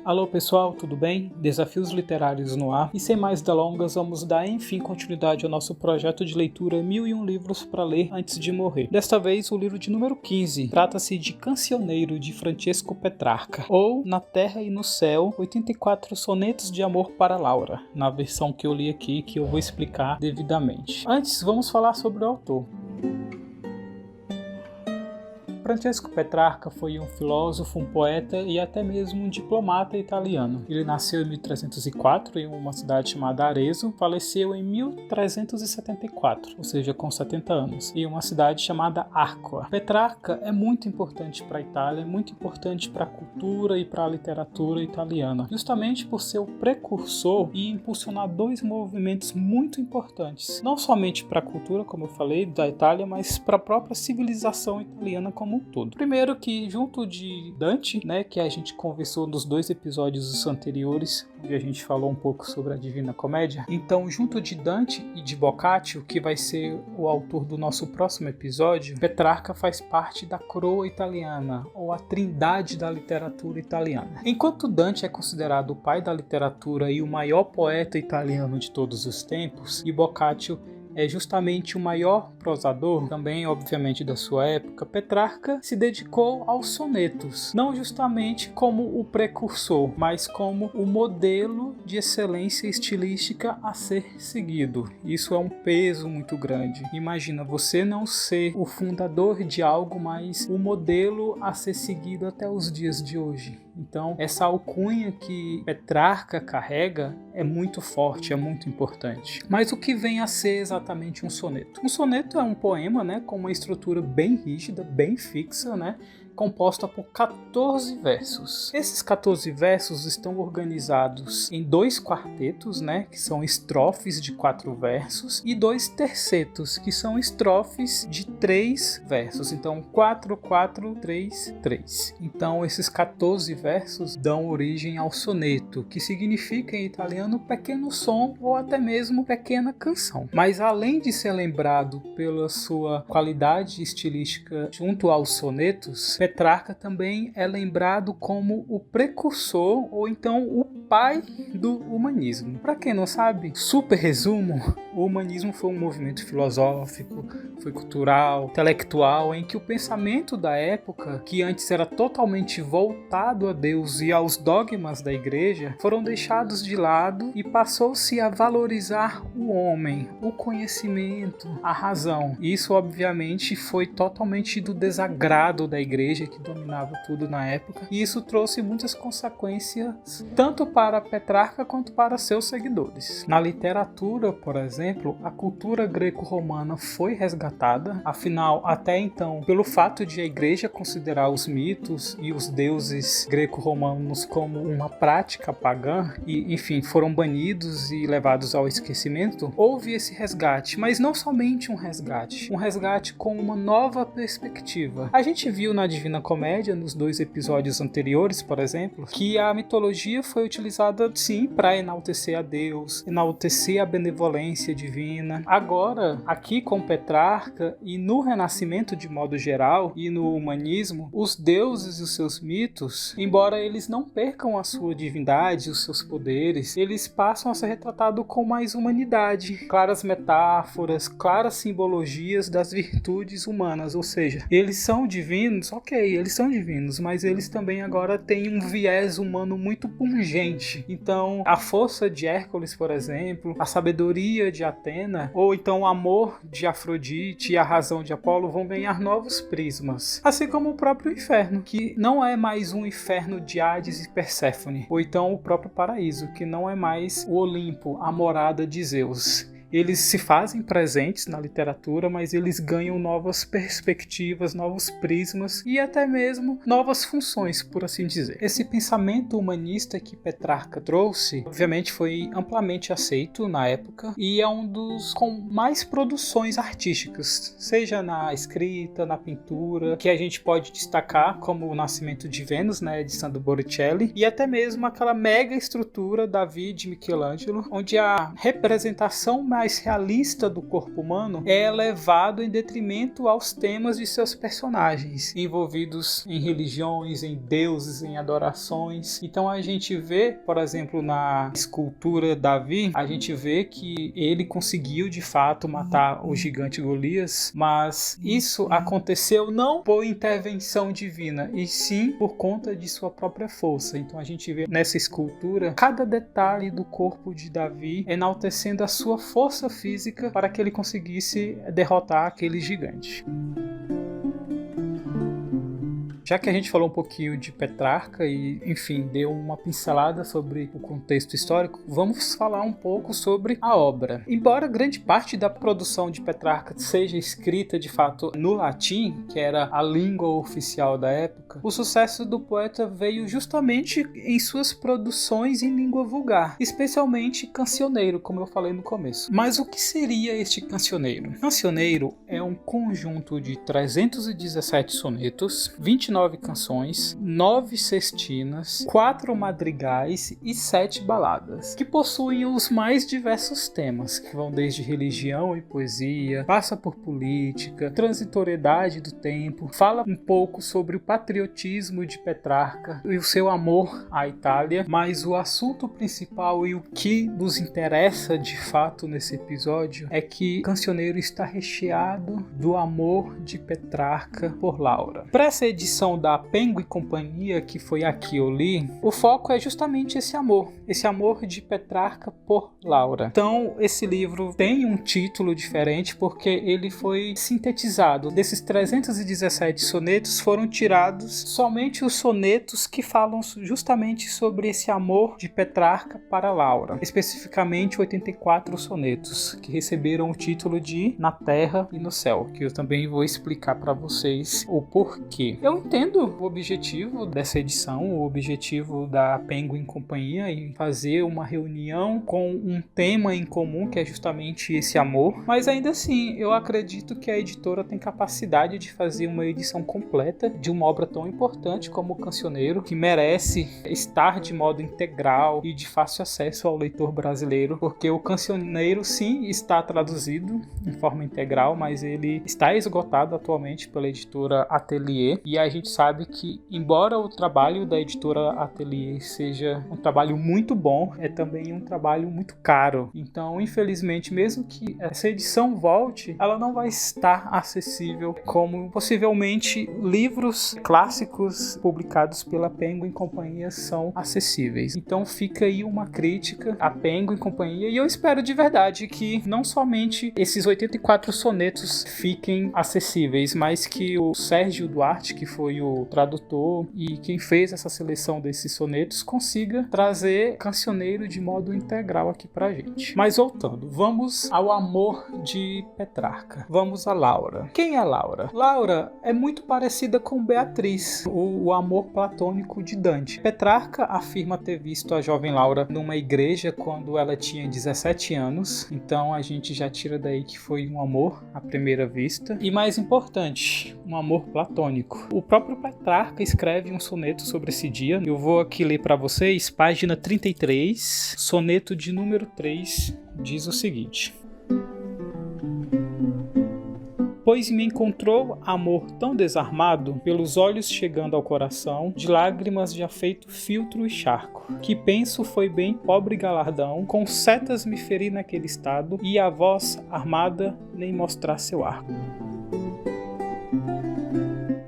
Alô pessoal, tudo bem? Desafios literários no ar. E sem mais delongas, vamos dar enfim continuidade ao nosso projeto de leitura 1001 livros para ler antes de morrer. Desta vez o livro de número 15. Trata-se de Cancioneiro, de Francesco Petrarca, ou Na Terra e no Céu, 84 sonetos de amor para Laura, na versão que eu li aqui, que eu vou explicar devidamente. Antes, vamos falar sobre o autor. Francesco Petrarca foi um filósofo, um poeta e até mesmo um diplomata italiano. Ele nasceu em 1304 em uma cidade chamada Arezzo, faleceu em 1374, ou seja, com 70 anos, em uma cidade chamada Arqua. Petrarca é muito importante para a Itália, é muito importante para a cultura e para a literatura italiana, justamente por ser o precursor e impulsionar dois movimentos muito importantes, não somente para a cultura, como eu falei, da Itália, mas para a própria civilização italiana como todo. Primeiro que junto de Dante, que a gente conversou nos 2 episódios anteriores, onde a gente falou um pouco sobre a Divina Comédia, então junto de Dante e de Boccaccio, que vai ser o autor do nosso próximo episódio, Petrarca faz parte da coroa italiana, ou a trindade da literatura italiana. Enquanto Dante é considerado o pai da literatura e o maior poeta italiano de todos os tempos, e Boccaccio é justamente o maior prosador, também obviamente da sua época, Petrarca se dedicou aos sonetos, não justamente como o precursor, mas como o modelo de excelência estilística a ser seguido. Isso é um peso muito grande. Imagina você não ser o fundador de algo, mas o modelo a ser seguido até os dias de hoje. Então, essa alcunha que Petrarca carrega é muito forte, é muito importante. Mas o que vem a ser exatamente um soneto? Um soneto é um poema, com uma estrutura bem rígida, bem fixa, composta por 14 versos. Esses 14 versos estão organizados em 2 quartetos, que são estrofes de 4 versos, e 2 tercetos, que são estrofes de 3 versos. Então, 4, 4, 3, 3. Então, esses 14 versos dão origem ao soneto, que significa em italiano pequeno som ou até mesmo pequena canção. Mas além de ser lembrado pela sua qualidade estilística junto aos sonetos, Petrarca também é lembrado como o precursor ou então o pai do humanismo. Para quem não sabe, super resumo, o humanismo foi um movimento filosófico, foi cultural, intelectual, em que o pensamento da época, que antes era totalmente voltado a Deus e aos dogmas da igreja, foram deixados de lado e passou-se a valorizar o homem, o conhecimento, a razão. Isso obviamente foi totalmente do desagrado da igreja, que dominava tudo na época, e isso trouxe muitas consequências tanto para Petrarca quanto para seus seguidores. Na literatura, por exemplo, a cultura greco-romana foi resgatada, afinal, até então, pelo fato de a igreja considerar os mitos e os deuses greco-romanos como uma prática pagã, e enfim, foram banidos e levados ao esquecimento, houve esse resgate, mas não somente um resgate com uma nova perspectiva. A gente viu na Divina Comédia, nos 2 episódios anteriores, por exemplo, que a mitologia foi utilizada sim para enaltecer a Deus, enaltecer a benevolência divina. Agora, aqui com Petrarca e no Renascimento de modo geral e no humanismo, os deuses e os seus mitos, embora eles não percam a sua divindade, os seus poderes, eles passam a ser retratados com mais humanidade, claras metáforas, claras simbologias das virtudes humanas, ou seja, eles são divinos, eles são divinos, mas eles também agora têm um viés humano muito pungente. Então, a força de Hércules, por exemplo, a sabedoria de Atena, ou então o amor de Afrodite e a razão de Apolo vão ganhar novos prismas. Assim como o próprio inferno, que não é mais um inferno de Hades e Perséfone, ou então o próprio paraíso, que não é mais o Olimpo, a morada de Zeus. Eles se fazem presentes na literatura, mas eles ganham novas perspectivas, novos prismas e até mesmo novas funções, por assim dizer. Esse pensamento humanista que Petrarca trouxe, obviamente foi amplamente aceito na época e é um dos com mais produções artísticas, seja na escrita, na pintura, que a gente pode destacar como o Nascimento de Vênus, de Sandro Botticelli, e até mesmo aquela mega estrutura Davi de Michelangelo, onde a representação mais realista do corpo humano é elevado em detrimento aos temas de seus personagens, envolvidos em religiões, em deuses, em adorações. Então a gente vê, por exemplo, na escultura Davi, a gente vê que ele conseguiu de fato matar o gigante Golias, mas isso aconteceu não por intervenção divina, e sim por conta de sua própria força. Então a gente vê nessa escultura cada detalhe do corpo de Davi enaltecendo a sua força física para que ele conseguisse derrotar aquele gigante. Já que a gente falou um pouquinho de Petrarca e, enfim, deu uma pincelada sobre o contexto histórico, vamos falar um pouco sobre a obra. Embora grande parte da produção de Petrarca seja escrita, de fato, no latim, que era a língua oficial da época, o sucesso do poeta veio justamente em suas produções em língua vulgar, especialmente cancioneiro, como eu falei no começo. Mas o que seria este cancioneiro? Cancioneiro é um conjunto de 317 sonetos, 29 canções, 9 sextinas, 4 madrigais e 7 baladas, que possuem os mais diversos temas, que vão desde religião e poesia, passa por política, transitoriedade do tempo, fala um pouco sobre o patriotismo de Petrarca e o seu amor à Itália, mas o assunto principal e o que nos interessa de fato nesse episódio é que o cancioneiro está recheado do amor de Petrarca por Laura. Para essa edição da Penguin Companhia, que foi a que eu li, o foco é justamente esse amor de Petrarca por Laura. Então esse livro tem um título diferente porque ele foi sintetizado. Desses 317 sonetos foram tirados somente os sonetos que falam justamente sobre esse amor de Petrarca para Laura, especificamente 84 sonetos que receberam o título de Na Terra e no Céu, que eu também vou explicar para vocês o porquê. Eu entendo o objetivo dessa edição, o objetivo da Penguin Companhia em fazer uma reunião com um tema em comum, que é justamente esse amor, mas ainda assim eu acredito que a editora tem capacidade de fazer uma edição completa de uma obra tão importante como o Cancioneiro, que merece estar de modo integral e de fácil acesso ao leitor brasileiro, porque o Cancioneiro sim está traduzido em forma integral, mas ele está esgotado atualmente pela editora Atelier, e a gente sabe que, embora o trabalho da editora Atelier seja um trabalho muito bom, é também um trabalho muito caro. Então, infelizmente, mesmo que essa edição volte, ela não vai estar acessível como possivelmente livros clássicos publicados pela Penguin Companhia são acessíveis. Então fica aí uma crítica à Penguin Companhia, e eu espero de verdade que não somente esses 84 sonetos fiquem acessíveis, mas que o Sérgio Duarte, que foi o tradutor e quem fez essa seleção desses sonetos, consiga trazer Cancioneiro de modo integral aqui pra gente. Mas voltando, vamos ao amor de Petrarca. Vamos a Laura. Quem é Laura? Laura é muito parecida com Beatriz, o amor platônico de Dante. Petrarca afirma ter visto a jovem Laura numa igreja quando ela tinha 17 anos, então a gente já tira daí que foi um amor à primeira vista. E mais importante, um amor platônico. O próprio Petrarca escreve um soneto sobre esse dia. Eu vou aqui ler para vocês, página 33, soneto de número 3, diz o seguinte: Pois me encontrou amor tão desarmado, pelos olhos chegando ao coração, de lágrimas já feito filtro e charco, que penso foi bem pobre galardão, com setas me feri naquele estado, e a voz armada nem mostrar seu arco.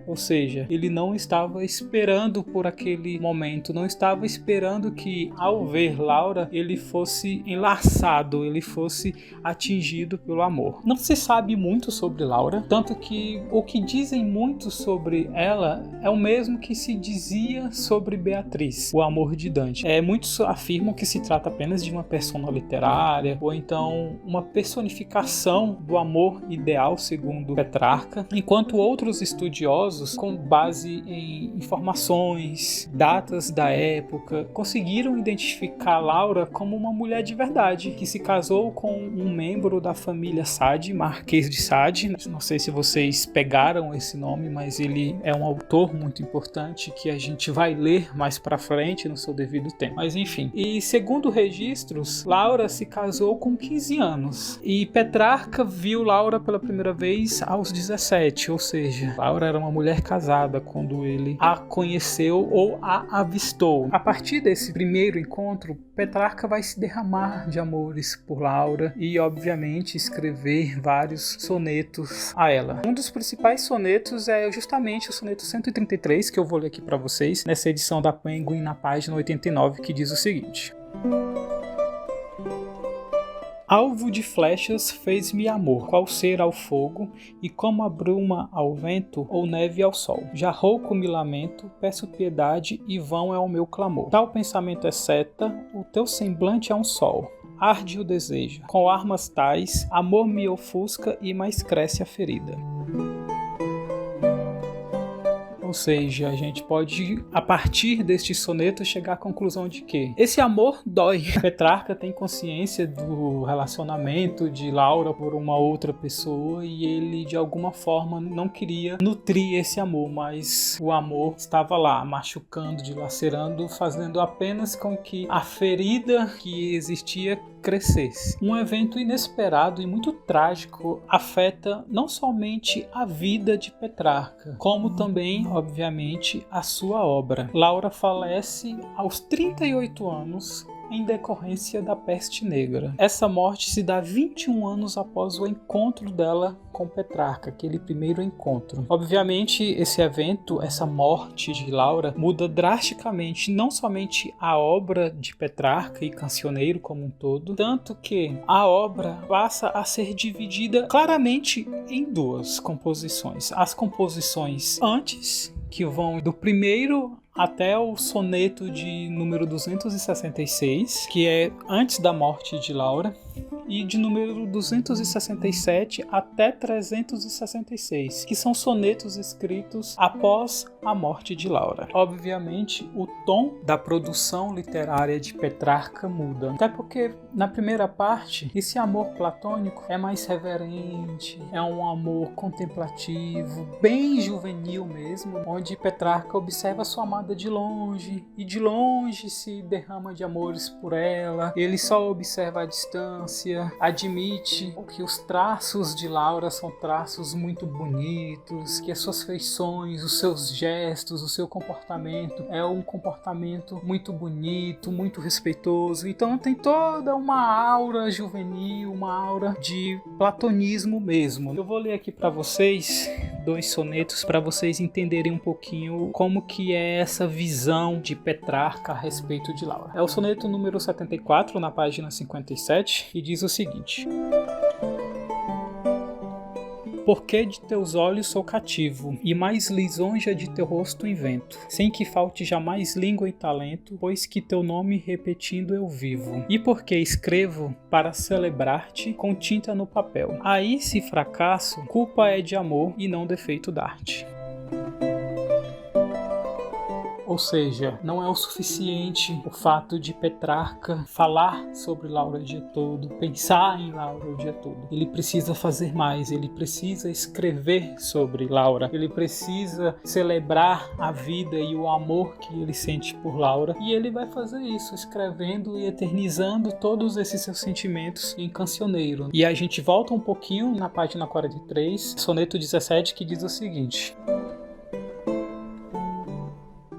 Ou seja, ele não estava esperando por aquele momento, não estava esperando que, ao ver Laura, ele fosse enlaçado, ele fosse atingido pelo amor. Não se sabe muito sobre Laura, tanto que o que dizem muito sobre ela é o mesmo que se dizia sobre Beatriz, o amor de Dante. Muitos afirmam que se trata apenas de uma persona literária, ou então uma personificação do amor ideal, segundo Petrarca, enquanto outros estudiosos estudiosos, com base em informações, datas da época, conseguiram identificar Laura como uma mulher de verdade, que se casou com um membro da família Sade, Marquês de Sade. Não sei se vocês pegaram esse nome, mas ele é um autor muito importante que a gente vai ler mais pra frente no seu devido tempo. Mas enfim, e segundo registros, Laura se casou com 15 anos e Petrarca viu Laura pela primeira vez aos 17, ou seja, Laura era uma mulher casada quando ele a conheceu ou a avistou. A partir desse primeiro encontro, Petrarca vai se derramar de amores por Laura e, obviamente, escrever vários sonetos a ela. Um dos principais sonetos é justamente o soneto 133, que eu vou ler aqui para vocês, nessa edição da Penguin, na página 89, que diz o seguinte: Alvo de flechas fez-me amor, qual ser ao fogo, e como a bruma ao vento, ou neve ao sol. Já rouco me lamento, peço piedade, e vão é o meu clamor. Tal pensamento é seta, o teu semblante é um sol. Arde o desejo, com armas tais, amor me ofusca e mais cresce a ferida. Ou seja, a gente pode, a partir deste soneto, chegar à conclusão de que esse amor dói. Petrarca tem consciência do relacionamento de Laura por uma outra pessoa e ele, de alguma forma, não queria nutrir esse amor, mas o amor estava lá, machucando, dilacerando, fazendo apenas com que a ferida que existia crescesse. Um evento inesperado e muito trágico afeta não somente a vida de Petrarca, como também, obviamente, a sua obra. Laura falece aos 38 anos em decorrência da peste negra. Essa morte se dá 21 anos após o encontro dela com Petrarca, aquele primeiro encontro. Obviamente, esse evento, essa morte de Laura, muda drasticamente não somente a obra de Petrarca e Cancioneiro como um todo, tanto que a obra passa a ser dividida claramente em duas composições. As composições antes, que vão do primeiro até o soneto de número 266, que é antes da morte de Laura, e de número 267 até 366, que são sonetos escritos após a morte de Laura. Obviamente, o tom da produção literária de Petrarca muda, até porque na primeira parte, esse amor platônico é mais reverente, é um amor contemplativo, bem juvenil mesmo, onde Petrarca observa sua amada de longe, e de longe se derrama de amores por ela. Ele só observa a distância, admite que os traços de Laura são traços muito bonitos, que as suas feições, os seus gestos, o seu comportamento é um comportamento muito bonito, muito respeitoso. Então tem toda uma aura juvenil, uma aura de platonismo mesmo. Eu vou ler aqui para vocês 2 sonetos para vocês entenderem um pouquinho como que é essa visão de Petrarca a respeito de Laura. É o soneto número 74, na página 57, e diz o seguinte: Porque de teus olhos sou cativo, e mais lisonja de teu rosto invento, sem que falte jamais língua e talento, pois que teu nome repetindo eu vivo. E porque escrevo para celebrar-te com tinta no papel. Aí, se fracasso, culpa é de amor e não defeito d'arte. Ou seja, não é o suficiente o fato de Petrarca falar sobre Laura o dia todo, pensar em Laura o dia todo. Ele precisa fazer mais, ele precisa escrever sobre Laura, ele precisa celebrar a vida e o amor que ele sente por Laura. E ele vai fazer isso, escrevendo e eternizando todos esses seus sentimentos em Cancioneiro. E a gente volta um pouquinho na página 43, soneto 17, que diz o seguinte: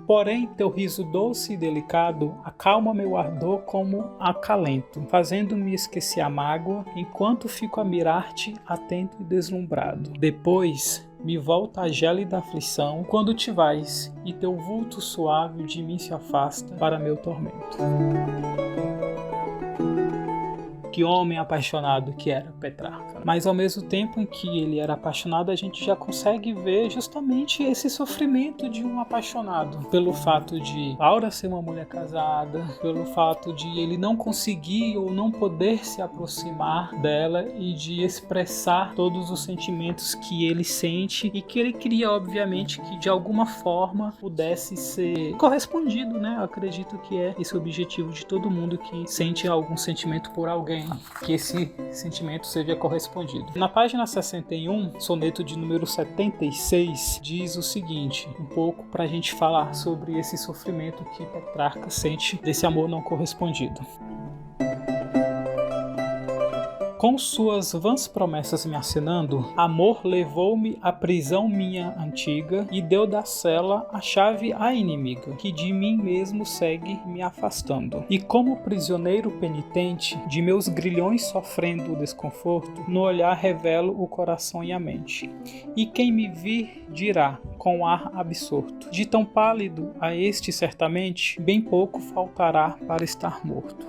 Porém, teu riso doce e delicado acalma meu ardor como acalento, fazendo-me esquecer a mágoa, enquanto fico a mirar-te atento e deslumbrado. Depois me volta a gélida aflição, quando te vais, e teu vulto suave de mim se afasta para meu tormento. Que homem apaixonado que era Petrarca. Mas ao mesmo tempo em que ele era apaixonado, a gente já consegue ver justamente esse sofrimento de um apaixonado. Pelo fato de Laura ser uma mulher casada, pelo fato de ele não conseguir ou não poder se aproximar dela e de expressar todos os sentimentos que ele sente e que ele queria, obviamente, que de alguma forma pudesse ser correspondido, né? Eu acredito que é esse o objetivo de todo mundo que sente algum sentimento por alguém, que esse sentimento seja correspondido. Na página 61, soneto de número 76, diz o seguinte, um pouco para a gente falar sobre esse sofrimento que Petrarca sente desse amor não correspondido. Com suas vãs promessas me acenando, amor levou-me à prisão minha antiga e deu da cela a chave à inimiga, que de mim mesmo segue me afastando. E como prisioneiro penitente, de meus grilhões sofrendo o desconforto, no olhar revelo o coração e a mente. E quem me vir dirá, com ar absorto, de tão pálido a este certamente, bem pouco faltará para estar morto.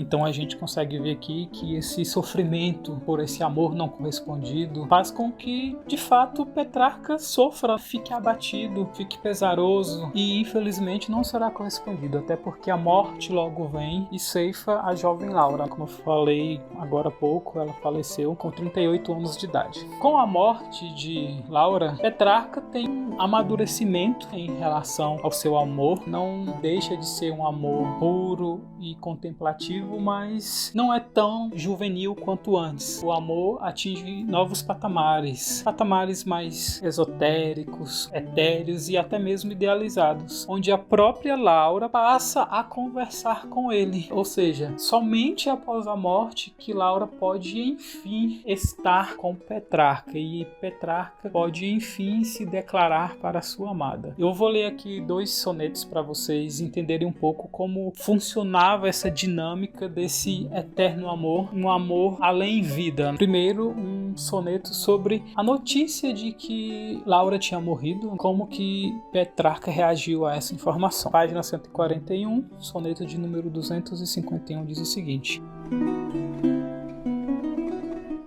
Então a gente consegue ver aqui que esse sofrimento por esse amor não correspondido faz com que, de fato, Petrarca sofra, fique abatido, fique pesaroso e infelizmente não será correspondido, até porque a morte logo vem e ceifa a jovem Laura. Como eu falei agora há pouco, ela faleceu com 38 anos de idade. Com a morte de Laura, Petrarca tem um amadurecimento em relação ao seu amor, não deixa de ser um amor puro e contemplativo, mas não é tão juvenil quanto antes. O amor atinge novos patamares mais esotéricos, etéreos e até mesmo idealizados, onde a própria Laura passa a conversar com ele, ou seja, somente após a morte que Laura pode enfim estar com Petrarca e Petrarca pode enfim se declarar para sua amada. Eu vou ler aqui 2 sonetos para vocês entenderem um pouco como funcionava essa dinâmica desse eterno amor, um amor além vida. Primeiro, um soneto sobre a notícia de que Laura tinha morrido, como que Petrarca reagiu a essa informação. Página 141, soneto de número 251, diz o seguinte: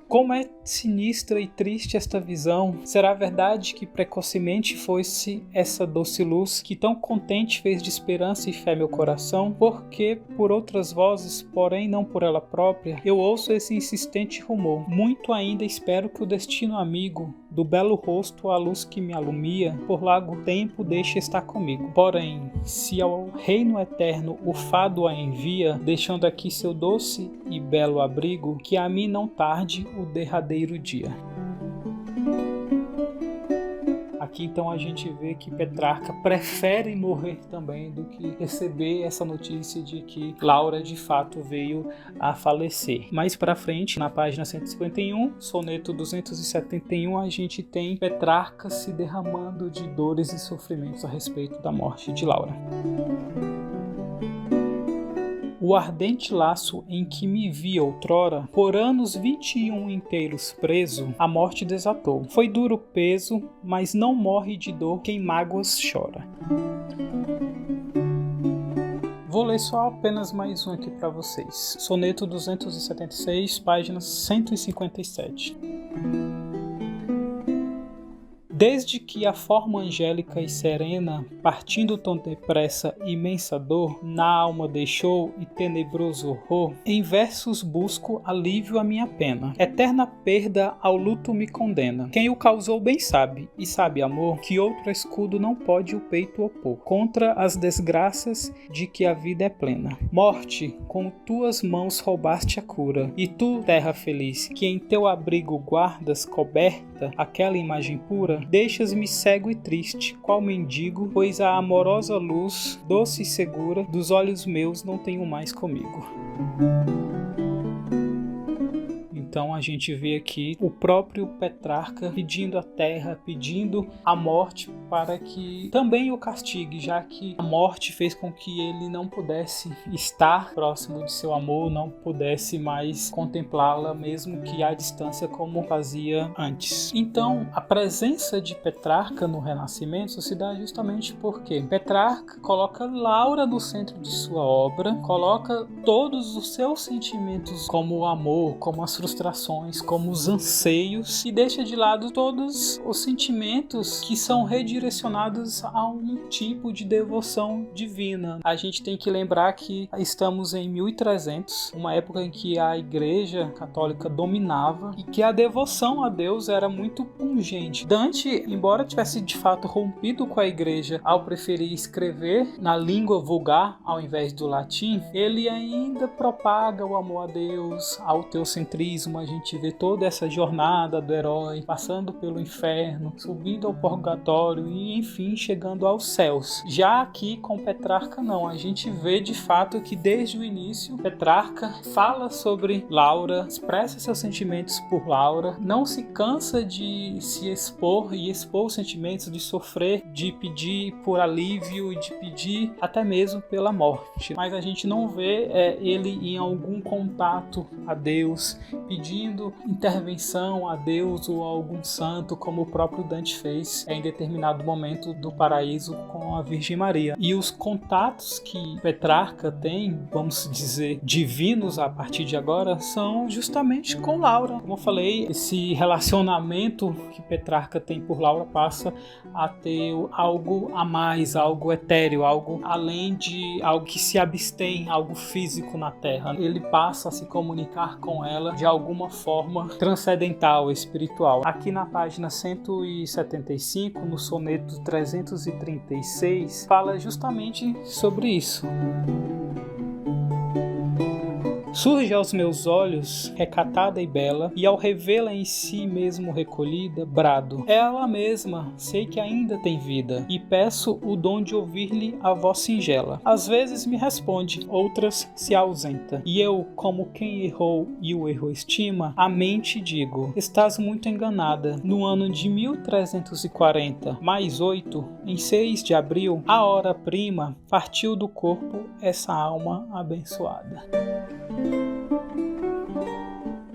como é sinistra e triste esta visão, será verdade que precocemente fosse essa doce luz que tão contente fez de esperança e fé meu coração? Porque por outras vozes, porém não por ela própria, eu ouço esse insistente rumor. Muito ainda espero que o destino amigo do belo rosto a luz que me alumia, por largo tempo deixe estar comigo. Porém, se ao reino eterno o fado a envia, deixando aqui seu doce e belo abrigo, que a mim não tarde o derradeiro dia. Aqui então a gente vê que Petrarca prefere morrer também do que receber essa notícia de que Laura de fato veio a falecer. Mais para frente, na página 151, soneto 271, a gente tem Petrarca se derramando de dores e sofrimentos a respeito da morte de Laura. O ardente laço em que me vi outrora, por anos 21 inteiros preso, a morte desatou. Foi duro o peso, mas não morre de dor quem mágoas chora. Vou ler só apenas mais um aqui para vocês. Soneto 276, página 157. Desde que a forma angélica e serena, partindo tão depressa imensa dor, na alma deixou e tenebroso horror, em versos busco alívio à minha pena. Eterna perda ao luto me condena. Quem o causou bem sabe, e sabe amor, que outro escudo não pode o peito opor, contra as desgraças de que a vida é plena. Morte, com tuas mãos roubaste a cura, e tu, terra feliz, que em teu abrigo guardas coberta aquela imagem pura, deixas-me cego e triste, qual mendigo, pois a amorosa luz, doce e segura, dos olhos meus não tenho mais comigo. Então a gente vê aqui o próprio Petrarca pedindo a terra, pedindo a morte para que também o castigue, já que a morte fez com que ele não pudesse estar próximo de seu amor, não pudesse mais contemplá-la, mesmo que à distância, como fazia antes. Então a presença de Petrarca no Renascimento se dá justamente porque Petrarca coloca Laura no centro de sua obra, coloca todos os seus sentimentos, como o amor, como as frustrações, como os anseios, e deixa de lado todos os sentimentos que são redirecionados a um tipo de devoção divina. A gente tem que lembrar que estamos em 1300, uma época em que a Igreja Católica dominava e que a devoção a Deus era muito pungente. Dante, embora tivesse de fato rompido com a Igreja ao preferir escrever na língua vulgar ao invés do latim, ele ainda propaga o amor a Deus, ao teocentrismo. A gente vê toda essa jornada do herói passando pelo inferno, subindo ao purgatório e enfim chegando aos céus. Já aqui com Petrarca não, a gente vê de fato que desde o início Petrarca fala sobre Laura, expressa seus sentimentos por Laura, não se cansa de se expor e expor os sentimentos, de sofrer, de pedir por alívio e de pedir até mesmo pela morte. Mas a gente não vê ele em algum contato a Deus, pedindo intervenção a Deus ou a algum santo, como o próprio Dante fez em determinado momento do Paraíso com a Virgem Maria. E os contatos que Petrarca tem, vamos dizer, divinos a partir de agora, são justamente com Laura. Como eu falei, esse relacionamento que Petrarca tem por Laura passa a ter algo a mais, algo etéreo, algo além de algo que se abstém, algo físico na Terra. Ele passa a se comunicar com ela de alguma forma transcendental, espiritual. Aqui na página 175, no soneto 336, fala justamente sobre isso. Surge aos meus olhos, recatada e bela, e ao revê-la em si mesmo recolhida, brado. É ela mesma, sei que ainda tem vida, e peço o dom de ouvir-lhe a voz singela. Às vezes me responde, outras se ausenta, e eu, como quem errou e o erro estima, a mente digo, estás muito enganada. No ano de 1340, mais 8, em 6 de abril, a hora prima, partiu do corpo essa alma abençoada.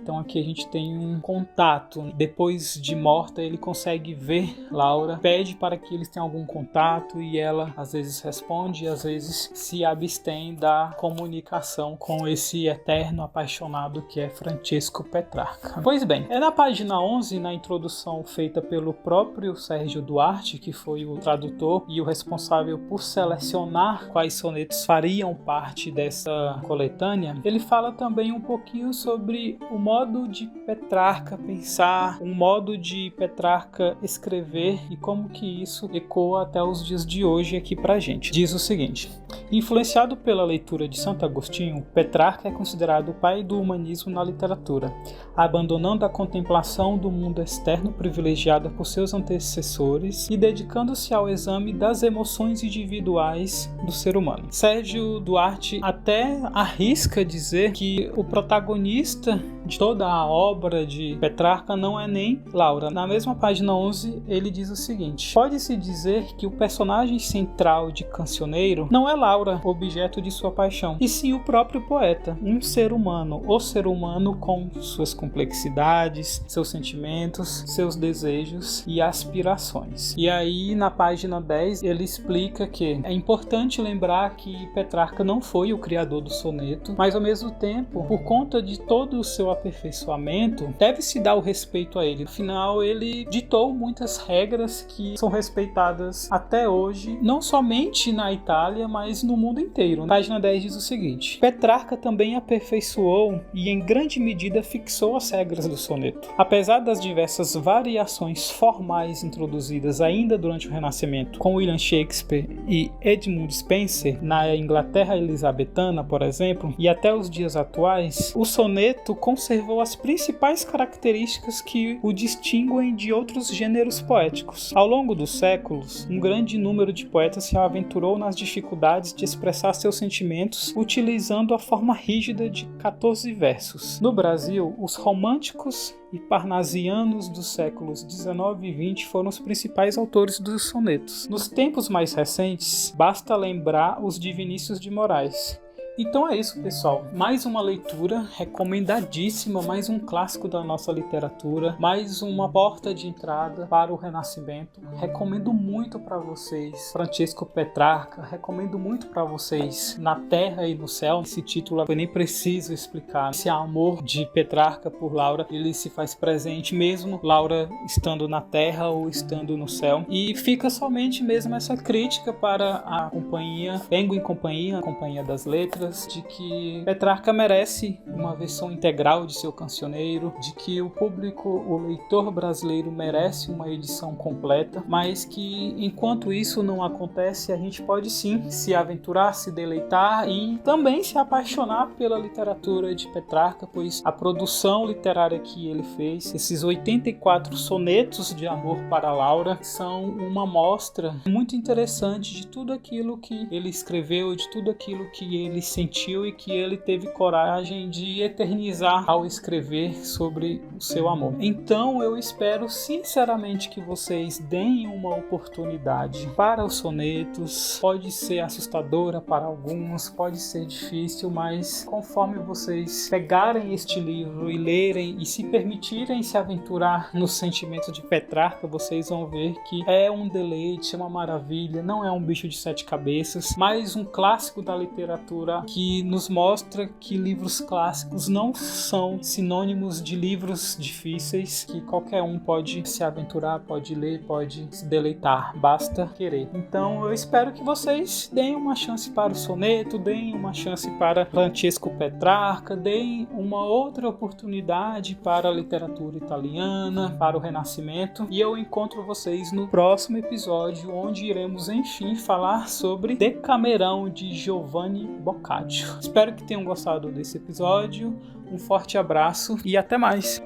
Então aqui a gente tem um contato. Depois de morta, ele consegue ver Laura, pede para que eles tenham algum contato e ela às vezes responde e às vezes se abstém da comunicação com esse eterno apaixonado que é Francesco Petrarca. Pois bem, é na página 11, na introdução feita pelo próprio Sérgio Duarte, que foi o tradutor e o responsável por selecionar quais sonetos fariam parte dessa coletânea, ele fala também um pouquinho sobre o modo de Petrarca pensar, um modo de Petrarca escrever e como que isso ecoa até os dias de hoje aqui pra gente. Diz o seguinte: influenciado pela leitura de Santo Agostinho, Petrarca é considerado o pai do humanismo na literatura, abandonando a contemplação do mundo externo privilegiada por seus antecessores e dedicando-se ao exame das emoções individuais do ser humano. Sérgio Duarte até arrisca dizer que o protagonista de toda a obra de Petrarca não é nem Laura. Na mesma página 11, ele diz o seguinte: pode-se dizer que o personagem central de Cancioneiro não é Laura, objeto de sua paixão, e sim o próprio poeta, um ser humano, o ser humano com suas complexidades, seus sentimentos, seus desejos e aspirações. E aí, na página 10, ele explica que é importante lembrar que Petrarca não foi o criador do soneto, mas ao mesmo tempo, por conta de todo o seu aperfeiçoamento, deve-se dar o respeito a ele. Afinal, ele ditou muitas regras que são respeitadas até hoje, não somente na Itália, mas no mundo inteiro. Na página 10 diz o seguinte: Petrarca também aperfeiçoou e em grande medida fixou as regras do soneto. Apesar das diversas variações formais introduzidas ainda durante o Renascimento, com William Shakespeare e Edmund Spenser, na Inglaterra elisabetana, por exemplo, e até os dias atuais, o soneto conservou revelou as principais características que o distinguem de outros gêneros poéticos. Ao longo dos séculos, um grande número de poetas se aventurou nas dificuldades de expressar seus sentimentos utilizando a forma rígida de 14 versos. No Brasil, os românticos e parnasianos dos séculos 19 e 20 foram os principais autores dos sonetos. Nos tempos mais recentes, basta lembrar os de Vinícius de Moraes. Então é isso, pessoal. Mais uma leitura recomendadíssima, mais um clássico da nossa literatura, mais uma porta de entrada para o Renascimento. Recomendo muito para vocês Francesco Petrarca, recomendo muito para vocês Na Terra e no Céu. Esse título eu nem preciso explicar. Esse amor de Petrarca por Laura, ele se faz presente mesmo Laura estando na Terra ou estando no céu. E fica somente mesmo essa crítica para a companhia Penguin Companhia, a Companhia das Letras, de que Petrarca merece uma versão integral de seu cancioneiro, de que o público, o leitor brasileiro merece uma edição completa, mas que enquanto isso não acontece, a gente pode sim se aventurar, se deleitar e também se apaixonar pela literatura de Petrarca, pois a produção literária que ele fez, esses 84 sonetos de amor para Laura, são uma amostra muito interessante de tudo aquilo que ele escreveu, de tudo aquilo que ele sentiu e que ele teve coragem de eternizar ao escrever sobre o seu amor. Então eu espero sinceramente que vocês deem uma oportunidade para os sonetos. Pode ser assustadora para alguns, pode ser difícil, mas conforme vocês pegarem este livro e lerem e se permitirem se aventurar no sentimento de Petrarca, vocês vão ver que é um deleite, é uma maravilha, não é um bicho de 7 cabeças, mas um clássico da literatura que nos mostra que livros clássicos não são sinônimos de livros difíceis, que qualquer um pode se aventurar, pode ler, pode se deleitar, basta querer. Então eu espero que vocês deem uma chance para o soneto, deem uma chance para Francesco Petrarca, deem uma outra oportunidade para a literatura italiana, para o Renascimento, e eu encontro vocês no próximo episódio, onde iremos enfim falar sobre Decamerão de Giovanni Boccaccio. Espero que tenham gostado desse episódio. Um forte abraço e até mais!